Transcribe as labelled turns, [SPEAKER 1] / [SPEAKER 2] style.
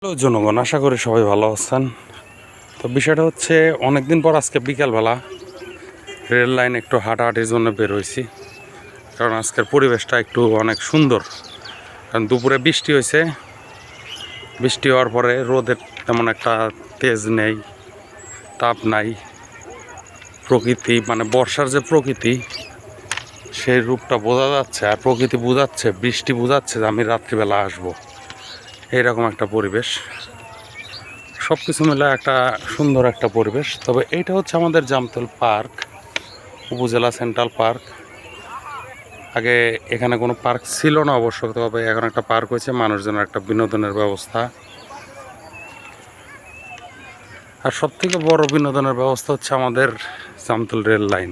[SPEAKER 1] Hello জনগণ, আশা করি সবাই ভালো আছেন। তো বিষয়টা হচ্ছে অনেকদিন পর আজকে বিকালবেলা রেল লাইন একটু হাঁটাহাঁটির জন্য বের হয়েছি, কারণ আজকের পরিবেশটা একটু অনেক সুন্দর। কারণ দুপুরে বৃষ্টি হয়েছে, বৃষ্টি হওয়ার পরে রোদের তেমন একটা তেজ নেই, তাপ নাই। প্রকৃতি মানে বর্ষার যে প্রকৃতি সেই রূপটা বোঝা যাচ্ছে, আর প্রকৃতি বোঝাচ্ছে, বৃষ্টি বোঝাচ্ছে যে আমি রাত্রিবেলা আসবো। এইরকম একটা পরিবেশ, সব কিছু মিলে একটা সুন্দর একটা পরিবেশ। তবে এইটা হচ্ছে আমাদের জামতল পার্ক, উপজেলা সেন্ট্রাল পার্ক। আগে এখানে কোনো পার্ক ছিল না অবশ্য, তবে এখন একটা পার্ক হয়েছে, মানুষজনের একটা বিনোদনের ব্যবস্থা। আর সবথেকে বড় বিনোদনের ব্যবস্থা হচ্ছে আমাদের জামতল রেল লাইন।